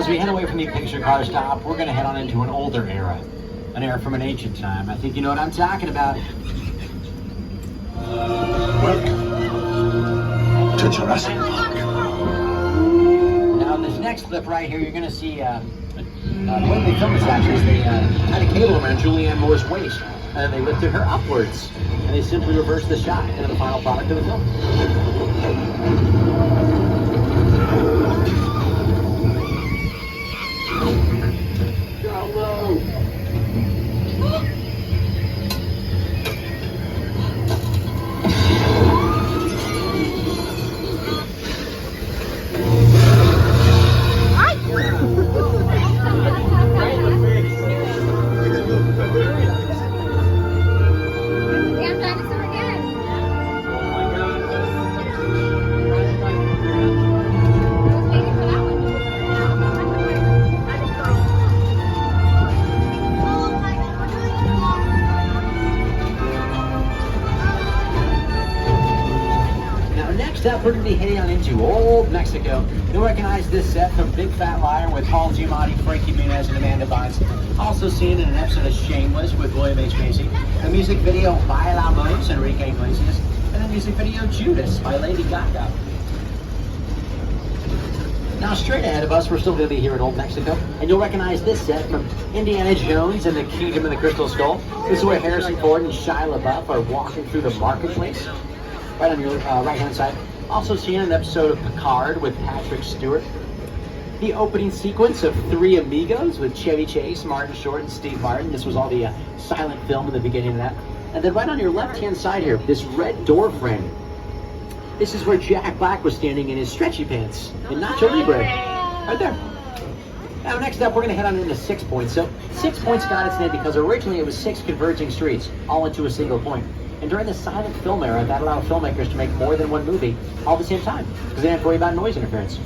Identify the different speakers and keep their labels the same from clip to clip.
Speaker 1: as we head away from the picture car stop, we're going to head on into an older era. An era from an ancient time. I think you know what I'm talking about.
Speaker 2: Welcome to Jurassic Park.
Speaker 1: Now, in this next clip right here, you're going to see the way they filmed this actually is they had a cable around Julianne Moore's waist, and then they lifted her upwards, and they simply reversed the shot into the final product of the film. We're going to be heading on into old Mexico. You'll recognize this set from Big Fat Liar with Paul Giamatti, Frankie Muniz, and Amanda Bynes. Also seen in an episode of Shameless with William H. Macy. The music video Bailamos, Enrique Iglesias. And the music video Judas by Lady Gaga. Now straight ahead of us, we're still going to be here in old Mexico. And you'll recognize this set from Indiana Jones and the Kingdom of the Crystal Skull. This is where Harrison Ford and Shia LaBeouf are walking through the marketplace. Right on your right-hand side. Also seen in an episode of Picard with Patrick Stewart. The opening sequence of Three Amigos with Chevy Chase, Martin Short, and Steve Martin. This was all the silent film in the beginning of that. And then right on your left-hand side here, this red door frame. This is where Jack Black was standing in his stretchy pants in Nacho Libre. Right there. Now next up, we're going to head on into 6 Points. So 6 Points got its name because originally it was 6 converging streets, all into a single point. And during the silent film era, that allowed filmmakers to make more than one movie all at the same time, because they didn't have to worry about noise interference.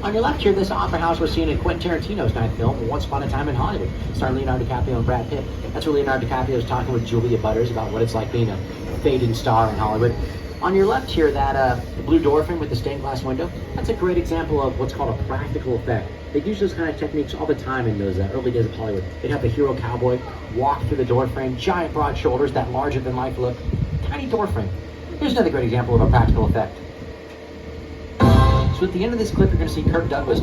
Speaker 1: On your left here, this opera house was seen in Quentin Tarantino's ninth film, Once Upon a Time in Hollywood, starring Leonardo DiCaprio and Brad Pitt. That's where Leonardo DiCaprio is talking with Julia Butters about what it's like being a fading star in Hollywood. On your left here, that blue door frame with the stained glass window, that's a great example of what's called a practical effect. They use those kind of techniques all the time in those early days of Hollywood. They'd have the hero cowboy walk through the door frame, giant broad shoulders, that larger-than-life look, tiny door frame. Here's another great example of a practical effect. So at the end of this clip, you're going to see Kirk Douglas